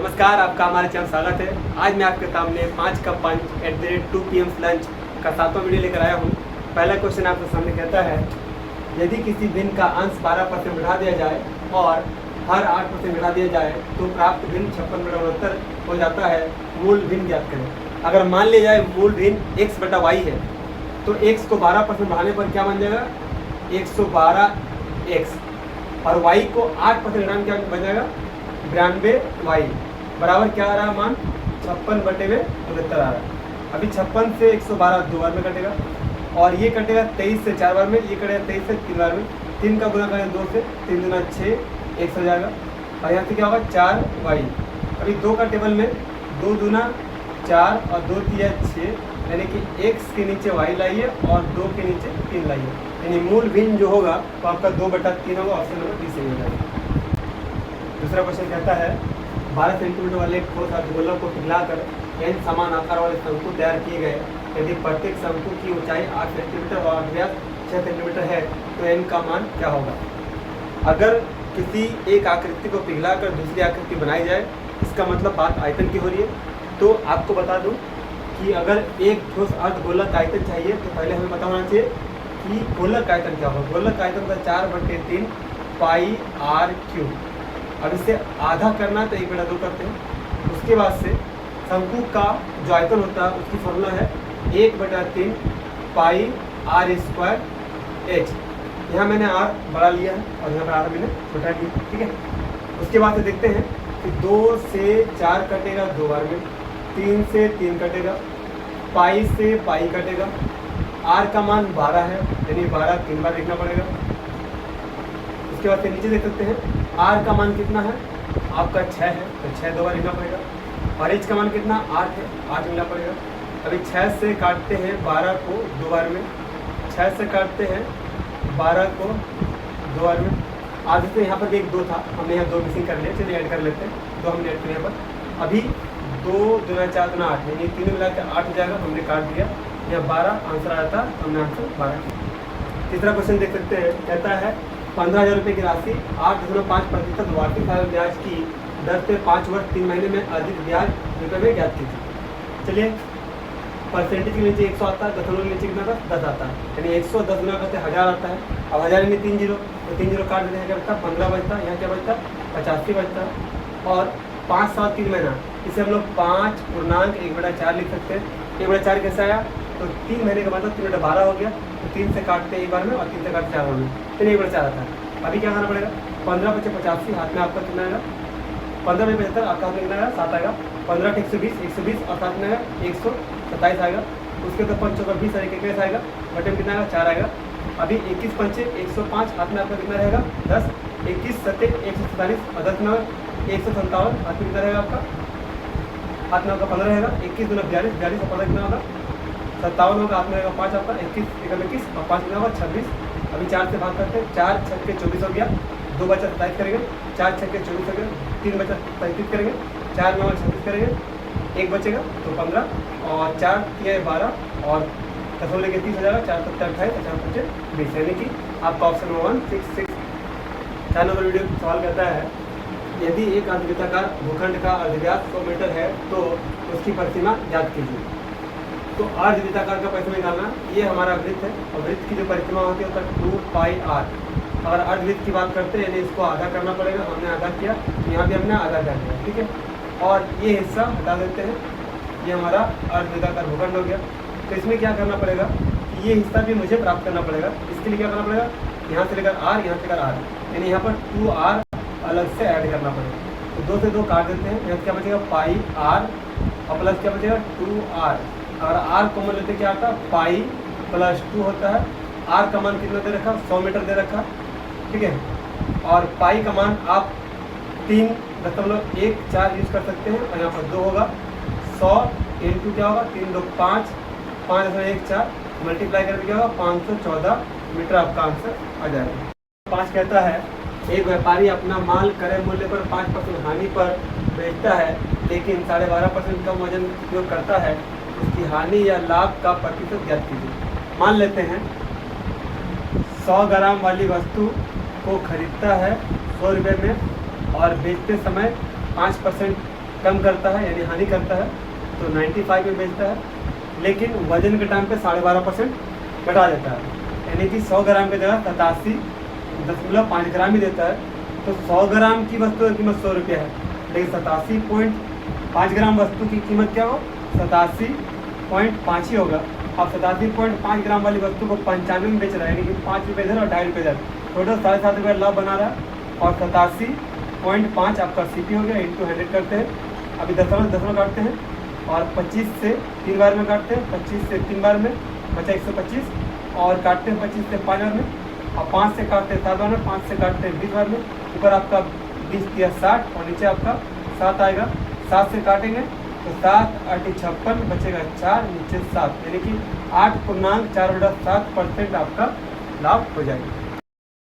नमस्कार, आपका हमारे चैनल स्वागत है। आज मैं आपके सामने 5 का पंच @2 PM लंच का 7वां वीडियो लेकर आया हूँ। पहला क्वेश्चन आपके सामने कहता है, यदि किसी भिन्न का अंश 12% बढ़ा दिया जाए और हर 8% घटा दिया जाए तो प्राप्त भिन्न 56/69 हो जाता है। मूल भिन्न ज्ञात करें। अगर मान लिया जाए मूल भिन्न x/y है तो x को 12% बढ़ाने पर क्या बन जाएगा, 112x, और y को 8% घटाने क्या बन जाएगा, 92y बराबर क्या आ रहा है मान, 56/69 आ रहा है। अभी 56 से 112 2 बार में कटेगा और ये कटेगा 23 से 4 बार में, ये कटेगा 23 से 3 बार में। 3 का गुना करें 2 से, 3 दूना 6, 1 हो जाएगा और यहाँ से क्या होगा 4y। अभी 2 का टेबल में 2 दूना 4 और 2 तिया 6, यानी कि x के नीचे y लाइए और 2 के नीचे 3 लाइए, यानी मूल भिन्न जो होगा तो आपका 2/3 होगा। ऑप्शन नंबर बी सही हो जाएगा। दूसरा क्वेश्चन कहता है, 12 सेंटीमीटर वाले एक ठोस अर्धगोलक को पिघलाकर n समान आकार वाले शंकु तैयार किए गए। यदि प्रत्येक शंकु की ऊंचाई 8 सेंटीमीटर और व्यास 6 सेंटीमीटर है तो n का मान क्या होगा। अगर किसी एक आकृति को पिघलाकर दूसरी आकृति बनाई जाए, इसका मतलब बात आयतन की हो रही है। तो आपको बता दूं कि अगर एक ठोस अर्धगोलक आयतन चाहिए तो पहले हमें पता होना चाहिए कि गोलक आयतन क्या होगा। गोलक आयतन का 4/3 पाई r क्यूब। अब इससे आधा करना है तो 1/2 करते हैं। उसके बाद से शंकु का जो आयतन होता है उसकी फॉर्मूला है 1/3 पाई r² h। यहाँ मैंने r बड़ा लिया है और यहाँ पर r मैंने छोटा लिया, ठीक है। उसके बाद से देखते हैं कि 2 से 4 कटेगा 2 बार में, 3 से 3 कटेगा, पाई से पाई कटेगा, r का मान 12 है यानी 12 3 बार लिखना पड़ेगा। उसके बाद से नीचे देख सकते हैं r का मान कितना है, आपका 6 है तो 6 2 बार लिखना पड़ेगा, और h का मान कितना 8 है, 8 लिखना पड़ेगा। अभी 6 से काटते हैं 12 को 2 बार में, 6 से काटते हैं 12 को 2 बार में। आगे से यहाँ पर एक 2 था, हमने यहाँ 2 मिसिंग कर लिया, चलिए ऐड कर लेते हैं। 2 हमने ऐड किया यहाँ पर। अभी 2 दूना 4 दूना 8, यानी तीनों मिला के 8 हो जाएगा, हमने काट दिया। यहाँ 12 आंसर आया था, हमने आंसर 12 किया। तीसरा क्वेश्चन देख सकते हैं, कहता है 15,000 रुपये की राशि 8.5% वार्षिक ब्याज की दर से 5 वर्ष 3 महीने में अर्जित ब्याज रुपये में ज्ञात कीजिए। चलिए, परसेंटेज के नीचे 100 आता है, दशमलव के नीचे कितना था 10 आता है, यानी 110 गुना करते 1000 आता है। अब 1000 यानी 3 जीरो, तो 3 जीरो काट देते हैं, क्या बचता 15 बचता, यहाँ क्या बचता 85 बचता। और 5 साल 3 महीना, इसे हम लोग 5.1/4 लिख सकते हैं। 1/4 कैसे आया, तो 3 महीने का मतलब 3/12 हो गया, तो 3 से काटते एक बार में और 3 से काटते 4 बार में, तो 1/4 आता है। अभी क्या करना पड़ेगा, 15 × 85 हाथ में आपका कितना आएगा, 15 × 75 आपका हाथ में कितना आएगा 7 आएगा, 15 × 120 120 और 7 में आएगा 127 आएगा। उसके तो 5 × 20 कैसे आएगा, बटे में कितना आएगा 4 आएगा। अभी 21 × 5 105 हाथ में आपका कितना रहेगा 10, 21 × 7 147 और 10 में 157 हाथ में कितना रहेगा आपका, हाथ में आपका 15 रहेगा। 21 × 42 42 और 15 कितना होगा 57 होगा, हाथ में रहेगा 5 आपका, 21 × 21 और 5 कितना होगा 26। अभी 4 से भाग करते हैं, 4 × 6 = 24 हो गया, 2 बचा 27 करेंगे, 4 × 6 = 24 हो गया, 3 बचा 35 करेंगे, 4 × 9 = 36 करेंगे, 1 बचेगा तो 15 और 4 × 12 और दशमलव लेके 30 हो जाएगा, 4 × 7 = 28 और 4 × 5 = 20, यानी कि आपका ऑप्शन नंबर 1 6 6। 4 नंबर वीडियो सवाल कहता है, यदि एक अर्धवृत्ताकार भूखंड का अर्धव्यास 100 मीटर है तो उसकी परिसीमा ज्ञात कीजिए। तो अर्धवृत्ताकार का परिसीमा निकालना, ये हमारा वृत्त है और वृत्त की जो परिसीमा होती है उसका 2 पाई r। अगर अर्धवृत्त की बात करते हैं यानी इसको आधा करना पड़ेगा, हमने आधा किया, यहाँ भी हमने आधा कर दिया, ठीक है। और ये हिस्सा हटा देते हैं, ये हमारा अर्धवृत्ताकार भूखंड हो गया। तो इसमें क्या करना पड़ेगा कि ये हिस्सा भी मुझे प्राप्त करना पड़ेगा। इसके लिए क्या करना पड़ेगा, यहाँ से लेकर r, यहाँ से लेकर r, यानी यहाँ पर 2r अलग से ऐड करना पड़ेगा। तो 2 से 2 काट देते हैं, यहाँ क्या बचेगा पाई r और प्लस क्या बचेगा 2r। अगर r कॉमन लेते क्या आता है पाई प्लस 2 होता है। r का मान कितना दे रखा 100 मीटर दे रखा, ठीक है। और पाई का मान आप 3.14 यूज़ कर सकते हैं और यहाँ पर 2 होगा, 100 × क्या होगा 3 2 5 5.14 मल्टीप्लाई करके क्या होगा 514 मीटर आपका आंसर आ जाएगा। 5 कहता है, एक व्यापारी अपना माल क्रय मूल्य पर 5% हानि पर बेचता है लेकिन 12.5% कम वजन उपयोग करता है, उसकी हानि या लाभ का प्रतिशत ज्ञात कीजिए। मान लेते हैं 100 ग्राम वाली वस्तु को खरीदता है 100 रुपये में और बेचते समय 5% कम करता है यानी हानि करता है, तो 95 में बेचता है। लेकिन वजन के टाइम पे 12.5% घटा देता है, यानी कि 100 ग्राम की जगह 87.5 ग्राम ही देता है। तो 100 ग्राम की वस्तु की कीमत 100 रुपया है, लेकिन 87.5 ग्राम वस्तु की कीमत क्या हो, 87.5 ही होगा। अब 87.5 ग्राम वाली वस्तु को 95 में बेच रहा है, यानी कि 5 रुपये इधर और 2.5 रुपये इधर, टोटल 7.5 रुपये लाभ बना रहा है। और 87.5 आपका CP हो गया, इंटू 100 करते हैं। अभी दशमलव काटते हैं और 25 से 3 बार में काटते हैं, 25 से 3 बार में बचा 125, और काटते हैं 25 से 5 बार में, और 5 से काटते हैं 7 बार में, 5 से काटते हैं 20 बार में। ऊपर आपका 20 या 60 और नीचे आपका 7 आएगा। 7 से काटेंगे तो 7 8 56, बचेगा 4, नीचे 7, यानी कि 8.4/7% आपका लाभ हो जाएगा।